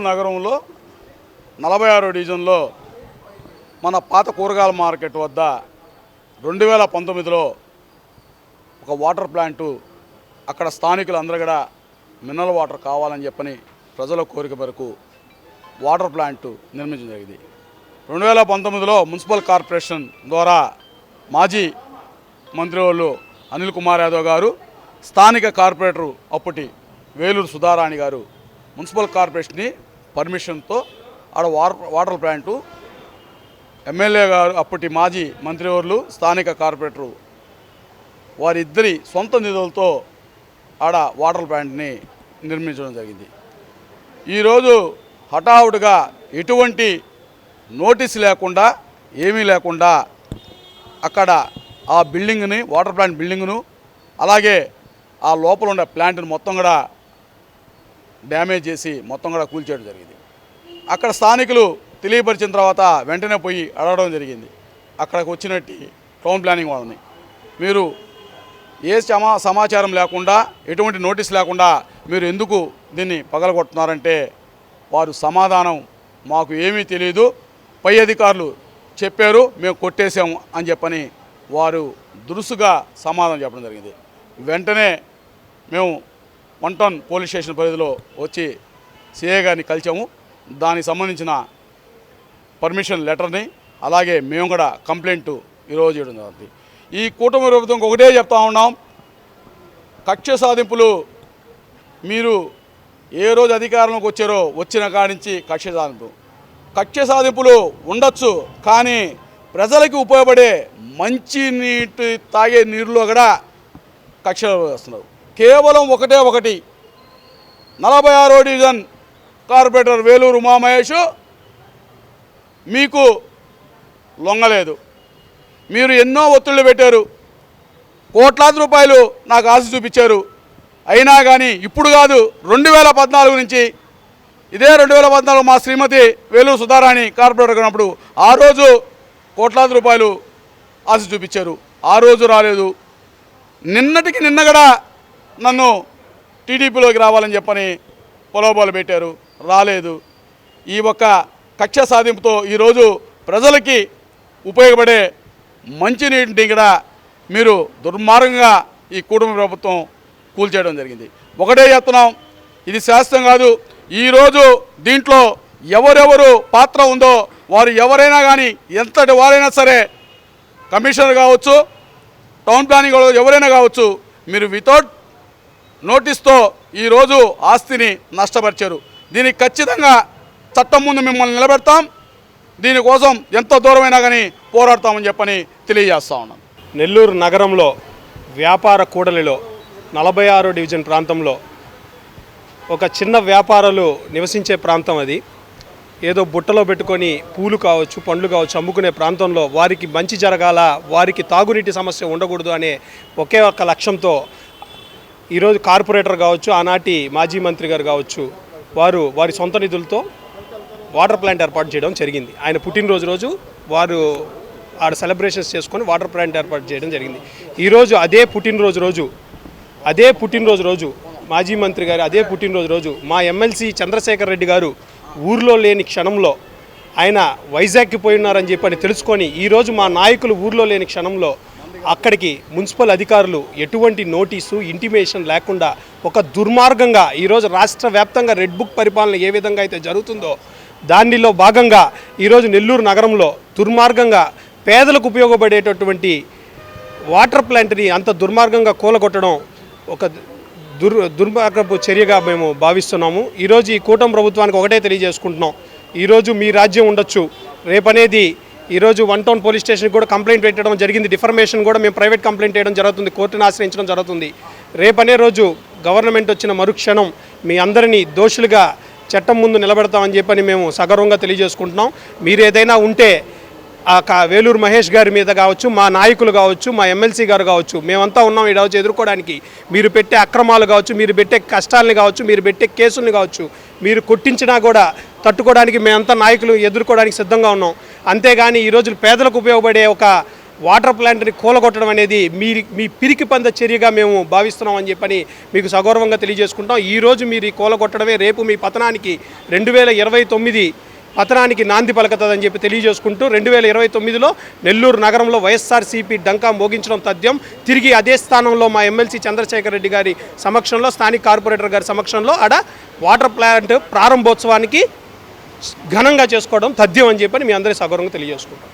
నగరంలో 46వ డివిజన్లో మన పాత కూరగాయల మార్కెట్ వద్ద 2019లో ఒక వాటర్ ప్లాంటు అక్కడ స్థానికులందరూ కూడా మినరల్ వాటర్ కావాలని చెప్పని ప్రజల కోరిక మేరకు వాటర్ ప్లాంటు నిర్మించడం జరిగింది. 2019లో మున్సిపల్ కార్పొరేషన్ ద్వారా మాజీ మంత్రివర్యులు అనిల్ కుమార్ యాదవ్ గారు, స్థానిక కార్పొరేటరు అప్పటి వేలూరు సుధారాణి గారు మున్సిపల్ కార్పొరేషన్ని పర్మిషన్తో ఆడ వాటర్ ప్లాంటు ఎమ్మెల్యే గారు అప్పటి మాజీ మంత్రివర్యులు స్థానిక కార్పొరేటరు వారిద్దరి సొంత నిధులతో ఆడ వాటర్ ప్లాంట్ని నిర్మించడం జరిగింది. ఈరోజు హఠావుడిగా ఎటువంటి నోటీస్ లేకుండా ఏమీ లేకుండా అక్కడ ఆ బిల్డింగ్ని వాటర్ ప్లాంట్ బిల్డింగ్ను అలాగే ఆ లోపల ఉండే ప్లాంట్ని మొత్తం కూడా డ్యామేజ్ చేసి మొత్తం కూడా కూల్చేయడం జరిగింది. అక్కడ స్థానికులు తెలియపరిచిన తర్వాత వెంటనే పోయి అడగడం జరిగింది. అక్కడికి వచ్చినట్టు టౌన్ ప్లానింగ్ వాళ్ళని, మీరు ఏ సమాచారం లేకుండా ఎటువంటి నోటీస్ లేకుండా మీరు ఎందుకు దీన్ని పగలగొడుతున్నారంటే వారు సమాధానం మాకు ఏమీ తెలియదు, పై అధికారులు చెప్పారు, మేము కొట్టేసాము అని చెప్పని వారు దురుసుగా సమాధానం చెప్పడం జరిగింది. వెంటనే మేము 1 టౌన్ పోలీస్ స్టేషన్ పరిధిలో వచ్చి సిఐ గారిని కలిసాము. దానికి సంబంధించిన పర్మిషన్ లెటర్ని అలాగే మేము కూడా కంప్లైంట్ ఈరోజు చేయడం జరుగుతుంది. ఈ కూటమి ప్రభుత్వం ఒకటే చెప్తా ఉన్నాం, కక్ష సాధింపులు మీరు ఏ రోజు అధికారంలోకి వచ్చారో వచ్చిన కాడి నుంచి కక్ష సాధింపులు ఉండొచ్చు, కానీ ప్రజలకు ఉపయోగపడే మంచి నీటి తాగే నీరులో కూడా కక్షలు వేస్తున్నారు. కేవలం ఒకటి 46వ డివిజన్ కార్పొరేటర్ వేలూరు ఉమామహేష్ మీకు లొంగలేదు. మీరు ఎన్నో ఒత్తిళ్లు పెట్టారు, కోట్లాది రూపాయలు నాకు ఆశ చూపించారు. అయినా కానీ ఇప్పుడు కాదు, 2014 నుంచి ఇదే 2014 మా శ్రీమతి వేలూరు సుధారాణి కార్పొరేటర్ ఉన్నప్పుడు ఆ రోజు కోట్లాది రూపాయలు ఆశ చూపించారు, ఆ రోజు రాలేదు. నిన్నటికి నిన్న కూడా నన్ను టీడీపీలోకి రావాలని చెప్పని పొలోబాలు పెట్టారు, రాలేదు. ఈ ఒక్క కక్ష సాధింపుతో ఈరోజు ప్రజలకి ఉపయోగపడే మంచినీటిని కూడా మీరు దుర్మార్గంగా ఈ కూటమి ప్రభుత్వం కూల్చేయడం జరిగింది. ఒకటే చెప్తున్నాం, ఇది శాస్త్రం కాదు. ఈరోజు దీంట్లో ఎవరెవరు పాత్ర ఉందో వారు ఎవరైనా కానీ ఎంతటి వారైనా సరే, కమిషనర్ కావచ్చు, టౌన్ ప్లానింగ్ ఎవరైనా కావచ్చు, మీరు వితౌట్ నోటీస్తో ఈరోజు ఆస్తిని నష్టపరిచారు. దీనికి ఖచ్చితంగా చట్టం ముందు మిమ్మల్ని నిలబెడతాం, దీనికోసం ఎంత దూరమైనా కానీ పోరాడతామని చెప్పని తెలియజేస్తా ఉన్నాం. నెల్లూరు నగరంలో వ్యాపార కూడలిలో 46వ డివిజన్ ప్రాంతంలో ఒక చిన్న వ్యాపారాలు నివసించే ప్రాంతం. అది ఏదో బుట్టలో పెట్టుకొని పూలు కావచ్చు, పండ్లు కావచ్చు అమ్ముకునే ప్రాంతంలో వారికి మంచి జరగాల, వారికి తాగునీటి సమస్య ఉండకూడదు అనే ఒకే ఒక్క లక్ష్యంతో ఈరోజు కార్పొరేటర్ కావచ్చు, ఆనాటి మాజీ మంత్రి గారు కావచ్చు, వారి సొంత నిధులతో వాటర్ ప్లాంట్ ఏర్పాటు చేయడం జరిగింది. ఆయన పుట్టినరోజు వారు ఆడ సెలబ్రేషన్స్ చేసుకొని వాటర్ ప్లాంట్ ఏర్పాటు చేయడం జరిగింది. ఈరోజు అదే పుట్టినరోజు రోజు మాజీ మంత్రి గారు అదే పుట్టినరోజు రోజు మా ఎమ్మెల్సీ చంద్రశేఖర్ రెడ్డి గారు ఊర్లో లేని క్షణంలో ఆయన వైజాగ్కి పోయి ఉన్నారని చెప్పని తెలుసుకొని ఈరోజు మా నాయకులు ఊర్లో లేని క్షణంలో అక్కడికి మున్సిపల్ అధికారులు ఎటువంటి నోటీసు ఇంటిమేషన్ లేకుండా ఒక దుర్మార్గంగా ఈరోజు రాష్ట్ర వ్యాప్తంగా రెడ్ బుక్ పరిపాలన ఏ విధంగా అయితే జరుగుతుందో దానిలో భాగంగా ఈరోజు నెల్లూరు నగరంలో దుర్మార్గంగా పేదలకు ఉపయోగపడేటటువంటి వాటర్ ప్లాంట్ని అంత దుర్మార్గంగా కూలగొట్టడం ఒక దుర్మార్గపు చర్యగా మేము భావిస్తున్నాము. ఈరోజు ఈ కూటమి ప్రభుత్వానికి ఒకటే తెలియజేసుకుంటున్నాం, ఈరోజు మీ రాజ్యం ఉండొచ్చు, రేపనేది ఈరోజు 1 టౌన్ పోలీస్ స్టేషన్కి కూడా కంప్లైంట్ పెట్టడం జరిగింది. డిఫర్మేషన్ కూడా మేము ప్రైవేట్ కంప్లైంట్ చేయడం జరుగుతుంది, కోర్టును ఆశ్రయించడం జరుగుతుంది. రేపనే రోజు గవర్నమెంట్ వచ్చిన మరుక్షణం మీ అందరినీ దోషులుగా చట్టం ముందు నిలబెడతామని చెప్పని మేము సగర్వంగా తెలియజేసుకుంటున్నాం. మీరు ఏదైనా ఉంటే వేలూరు మహేష్ గారి మీద కావచ్చు, మా నాయకులు కావచ్చు, మా ఎమ్మెల్సీ గారు కావచ్చు, మేమంతా ఉన్నాం ఈ రోజు ఎదుర్కోవడానికి. మీరు పెట్టే అక్రమాలు కావచ్చు, మీరు పెట్టే కష్టాలని కావచ్చు, మీరు పెట్టే కేసుల్ని కావచ్చు, మీరు కొట్టించినా కూడా తట్టుకోవడానికి మేమంతా నాయకులు ఎదుర్కోవడానికి సిద్ధంగా ఉన్నాం. అంతేగాని ఈరోజు పేదలకు ఉపయోగపడే ఒక వాటర్ ప్లాంట్ని కూలగొట్టడం అనేది మీ పిరికి పంద చర్యగా మేము భావిస్తున్నాం అని చెప్పని మీకు సగౌరవంగా తెలియజేసుకుంటాం. ఈరోజు మీరు ఈ కూలగొట్టడమే రేపు మీ పతనానికి 2029 పతనానికి నాంది పలకతుందని చెప్పి తెలియజేసుకుంటూ 2029లో నెల్లూరు నగరంలో వైఎస్ఆర్సీపీ డంకా మోగించడం తథ్యం. తిరిగి అదే స్థానంలో మా ఎమ్మెల్సీ చంద్రశేఖర్ రెడ్డి గారి సమక్షంలో, స్థానిక కార్పొరేటర్ గారి సమక్షంలో ఆడ వాటర్ ప్లాంట్ ప్రారంభోత్సవానికి ఘనంగా చేసుకోవడం తథ్యం అని చెప్పని మీ అందరి సగౌరవంగా తెలియజేసుకుంటాం.